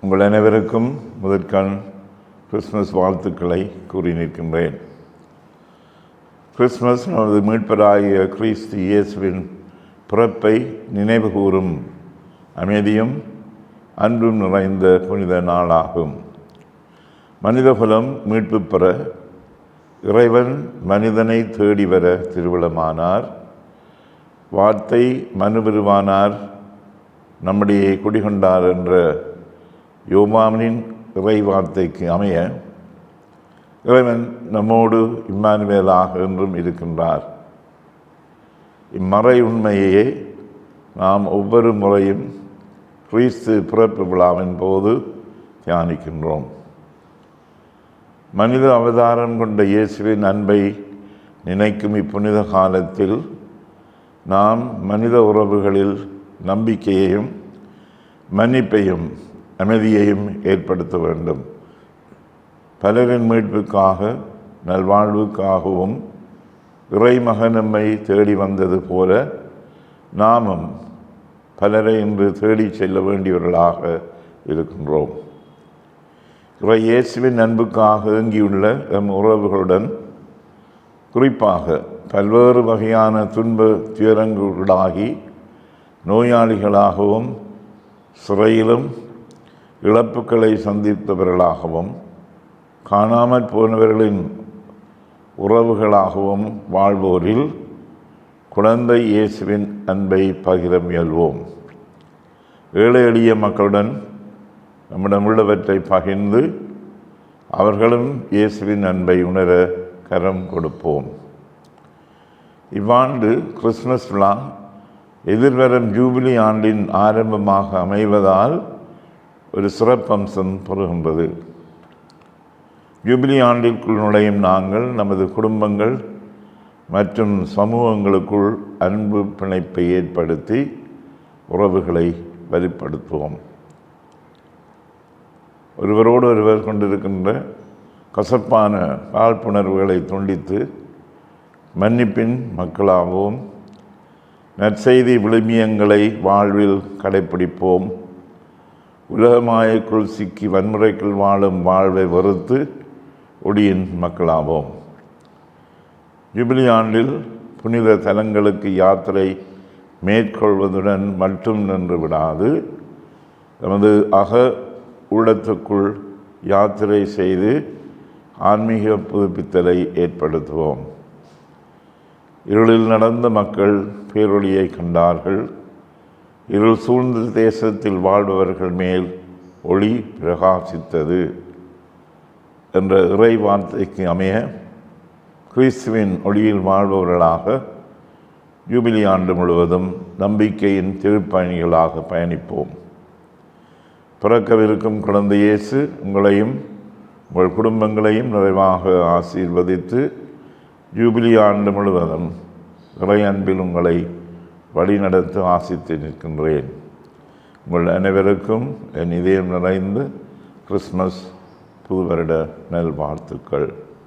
உங்கள் அனைவருக்கும் முதற்கண் கிறிஸ்மஸ் வாழ்த்துக்களை கூறி நிற்கின்றேன். கிறிஸ்மஸ் நமது மீட்பராகிய கிறிஸ்து இயேசுவின் பிறப்பை நினைவு கூறும் அமைதியும் அன்பும் நிறைந்த புனித நாளாகும். மனிதகுலம் மீட்பு பெற இறைவன் மனிதனை தேடி வர திருவிழமானார். வார்த்தை மனுபெருவானார், நம்முடைய குடிகொண்டார் என்ற யோவானின் இறை வார்த்தைக்கு அமைய இறைவன் நம்மோடு இம்மானுவேலாக என்றும் இருக்கின்றார். இம்மறை உண்மையே நாம் ஒவ்வொரு முறையும் கிறிஸ்து பிறப்பு விழாவின் போது தியானிக்கின்றோம். மனித அவதாரம் கொண்ட இயேசுவின் அன்பை நினைக்கும் இப்புனித காலத்தில் நாம் மனித உறவுகளில் நம்பிக்கையையும் மன்னிப்பையும் அமைதியையும் ஏற்படுத்த வேண்டும். பலரின் மீட்புக்காக நல்வாழ்வுக்காகவும் இறைமகன் நம்மை தேடி வந்தது போல நாமும் பலரை இன்று தேடி செல்ல வேண்டியவர்களாக இருக்கின்றோம். இறை இயேசுவின் அன்புக்காக ஏங்கியுள்ள எம் உறவுகளுடன் குறிப்பாக பல்வேறு வகையான துன்ப துயரங்களாகி நோயாளிகளாகவும் சிறையிலும் இழப்புக்களை சந்தித்தவர்களாகவும் காணாமல் போனவர்களின் உறவுகளாகவும் வாழ்வோரில் குழந்தை இயேசுவின் அன்பை பகிர முயல்வோம். ஏழை எளிய மக்களுடன் நம்மிடமுள்ளவற்றை பகிர்ந்து அவர்களும் இயேசுவின் அன்பை உணர கரம் கொடுப்போம். இவ்வாண்டு கிறிஸ்மஸ் விழா எதிர்வரும் ஜூபிலி ஆண்டின் ஆரம்பமாக அமைவதால் ஒரு சிறப்பம்சம் பெறுகின்றது. ஜூபிலி ஆண்டிற்குள் நுழையும் நாங்கள் நமது குடும்பங்கள் மற்றும் சமூகங்களுக்குள் அன்பு பிணைப்பை ஏற்படுத்தி உறவுகளை வலுப்படுத்துவோம். ஒருவரோடு ஒருவர் கொண்டிருக்கின்ற கசப்பான காழ்ப்புணர்வுகளை துண்டித்து மன்னிப்பின் மக்களாகவும் நற்செய்தி விழுமியங்களை வாழ்வில் கடைப்பிடிப்போம். உலகமாயக்குள் சிக்கி வன்முறைக்குள் வாழும் வாழ்வை வெறுத்து ஒளியின் மக்களாவோம். ஜூபிலி ஆண்டில் புனித தலங்களுக்கு யாத்திரை மேற்கொள்வதுடன் மட்டும் நின்று விடாது நமது உள்ளத்துக்குள் யாத்திரை செய்து ஆன்மீக புதுப்பித்தலை ஏற்படுத்துவோம். இருளில் நடந்த மக்கள் பேரொளியை கண்டார்கள். இருள் சூழ்ந்த தேசத்தில் வாழ்பவர்கள் மேல் ஒளி பிரகாசித்தது என்ற இறை வார்த்தைக்கு அமைய கிறிஸ்துவின் ஒளியில் வாழ்பவர்களாக ஜூபிலி ஆண்டு முழுவதும் நம்பிக்கையின் திருப்பயணிகளாக பயணிப்போம். பிறக்கவிருக்கும் குழந்தை இயேசு உங்களையும் உங்கள் குடும்பங்களையும் நிறைவாக ஆசீர்வதித்து ஜூபிலி ஆண்டு முழுவதும் இறை அன்பில் உங்களை வழிநடத்த ஆசித்து நிற்கின்றேன். உங்கள் அனைவருக்கும் என் இதயம் நிறைந்த கிறிஸ்மஸ் புது வருட நல்வாழ்த்துக்கள்.